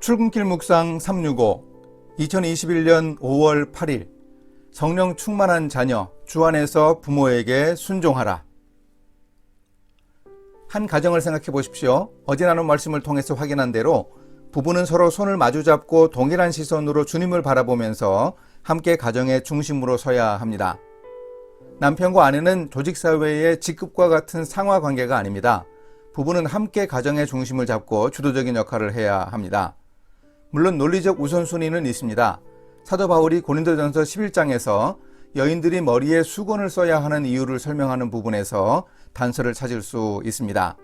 출근길 묵상 365 2021년 5월 8일 성령 충만한 자녀 주 안에서 부모에게 순종하라. 한 가정을 생각해 보십시오. 어제 나눈 말씀을 통해서 확인한 대로 부부는 서로 손을 마주잡고 동일한 시선으로 주님을 바라보면서 함께 가정의 중심으로 서야 합니다. 남편과 아내는 조직사회의 직급과 같은 상하 관계가 아닙니다. 부부는 함께 가정의 중심을 잡고 주도적인 역할을 해야 합니다. 물론 논리적 우선순위는 있습니다. 사도 바울이 고린도전서 11장에서 여인들이 머리에 수건을 써야 하는 이유를 설명하는 부분에서 단서를 찾을 수 있습니다.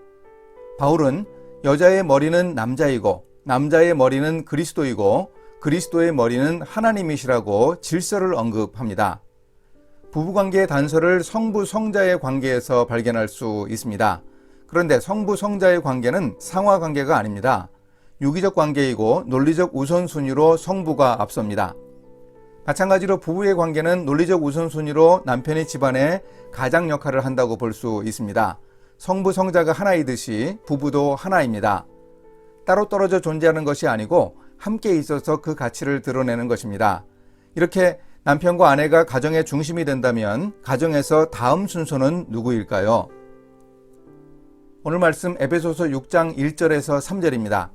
바울은 여자의 머리는 남자이고 남자의 머리는 그리스도이고 그리스도의 머리는 하나님이시라고 질서를 언급합니다. 부부관계의 단서를 성부 성자의 관계에서 발견할 수 있습니다. 그런데 성부 성자의 관계는 상하 관계가 아닙니다. 유기적 관계이고 논리적 우선순위로 성부가 앞섭니다. 마찬가지로 부부의 관계는 논리적 우선순위로 남편이 집안의 가장 역할을 한다고 볼 수 있습니다. 성부 성자가 하나이듯이 부부도 하나입니다. 따로 떨어져 존재하는 것이 아니고 함께 있어서 그 가치를 드러내는 것입니다. 이렇게 남편과 아내가 가정의 중심이 된다면 가정에서 다음 순서는 누구일까요? 오늘 말씀 에베소서 6장 1절에서 3절입니다.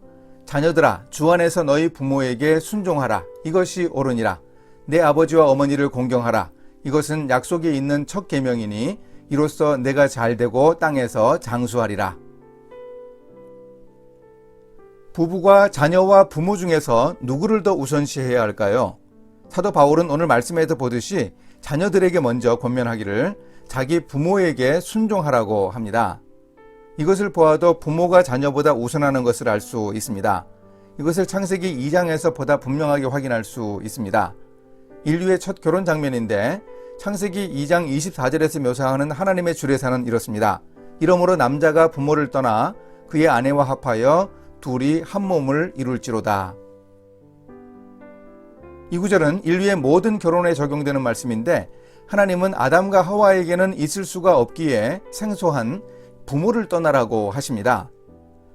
자녀들아 주 안에서 너희 부모에게 순종하라. 이것이 옳으니라. 내 아버지와 어머니를 공경하라. 이것은 약속이 있는 첫 계명이니 이로써 내가 잘되고 땅에서 장수하리라. 부부가 자녀와 부모 중에서 누구를 더 우선시해야 할까요? 사도 바울은 오늘 말씀에서 보듯이 자녀들에게 먼저 권면하기를 자기 부모에게 순종하라고 합니다. 이것을 보아도 부모가 자녀보다 우선하는 것을 알 수 있습니다. 이것을 창세기 2장에서 보다 분명하게 확인할 수 있습니다. 인류의 첫 결혼 장면인데 창세기 2장 24절에서 묘사하는 하나님의 주례사는 이렇습니다. 이러므로 남자가 부모를 떠나 그의 아내와 합하여 둘이 한 몸을 이룰지로다. 이 구절은 인류의 모든 결혼에 적용되는 말씀인데 하나님은 아담과 하와에게는 있을 수가 없기에 생소한 부모를 떠나라고 하십니다.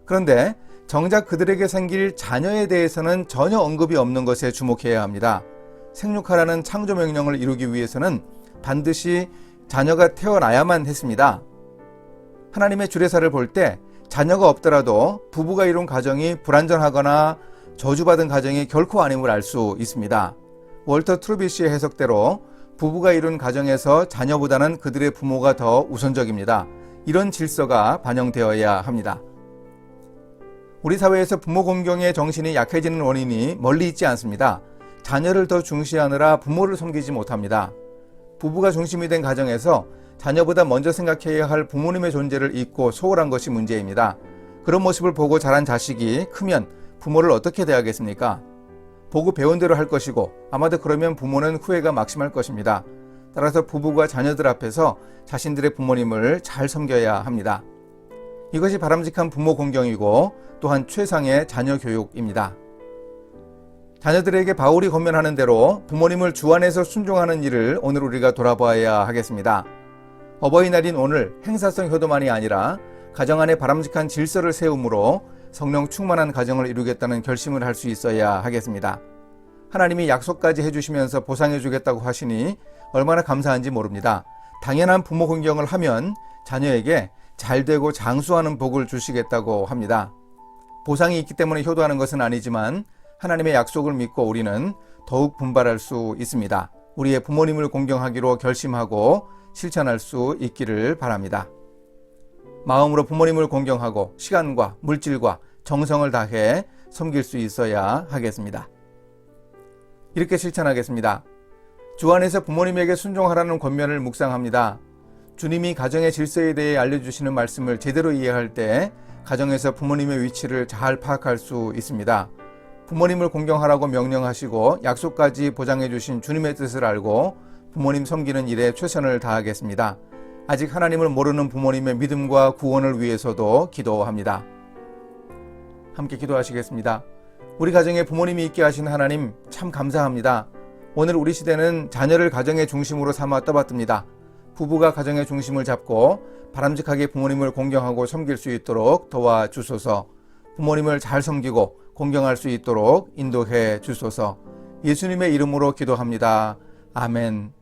그런데 정작 그들에게 생길 자녀에 대해서는 전혀 언급이 없는 것에 주목해야 합니다. 생육하라는 창조 명령을 이루기 위해서는 반드시 자녀가 태어나야만 했습니다. 하나님의 주례사를 볼 때 자녀가 없더라도 부부가 이룬 가정이 불완전하거나 저주받은 가정이 결코 아님을 알 수 있습니다. 월터 트루비시의 해석대로 부부가 이룬 가정에서 자녀보다는 그들의 부모가 더 우선적입니다. 이런 질서가 반영되어야 합니다. 우리 사회에서 부모 공경의 정신이 약해지는 원인이 멀리 있지 않습니다. 자녀를 더 중시하느라 부모를 섬기지 못합니다. 부부가 중심이 된 가정에서 자녀보다 먼저 생각해야 할 부모님의 존재를 잊고 소홀한 것이 문제입니다. 그런 모습을 보고 자란 자식이 크면 부모를 어떻게 대하겠습니까? 보고 배운 대로 할 것이고 아마도 그러면 부모는 후회가 막심할 것입니다. 따라서 부부가 자녀들 앞에서 자신들의 부모님을 잘 섬겨야 합니다. 이것이 바람직한 부모 공경이고 또한 최상의 자녀 교육입니다. 자녀들에게 바울이 권면하는 대로 부모님을 주 안에서 순종하는 일을 오늘 우리가 돌아봐야 하겠습니다. 어버이날인 오늘 행사성 효도만이 아니라 가정 안에 바람직한 질서를 세움으로 성령 충만한 가정을 이루겠다는 결심을 할 수 있어야 하겠습니다. 하나님이 약속까지 해주시면서 보상해 주겠다고 하시니 얼마나 감사한지 모릅니다. 당연한 부모 공경을 하면 자녀에게 잘되고 장수하는 복을 주시겠다고 합니다. 보상이 있기 때문에 효도하는 것은 아니지만 하나님의 약속을 믿고 우리는 더욱 분발할 수 있습니다. 우리의 부모님을 공경하기로 결심하고 실천할 수 있기를 바랍니다. 마음으로 부모님을 공경하고 시간과 물질과 정성을 다해 섬길 수 있어야 하겠습니다. 이렇게 실천하겠습니다. 주 안에서 부모님에게 순종하라는 권면을 묵상합니다. 주님이 가정의 질서에 대해 알려주시는 말씀을 제대로 이해할 때 가정에서 부모님의 위치를 잘 파악할 수 있습니다. 부모님을 공경하라고 명령하시고 약속까지 보장해 주신 주님의 뜻을 알고 부모님 섬기는 일에 최선을 다하겠습니다. 아직 하나님을 모르는 부모님의 믿음과 구원을 위해서도 기도합니다. 함께 기도하시겠습니다. 우리 가정에 부모님이 있게 하신 하나님 참 감사합니다. 오늘 우리 시대는 자녀를 가정의 중심으로 삼아 떠받듭니다. 부부가 가정의 중심을 잡고 바람직하게 부모님을 공경하고 섬길 수 있도록 도와주소서. 부모님을 잘 섬기고 공경할 수 있도록 인도해 주소서. 예수님의 이름으로 기도합니다. 아멘.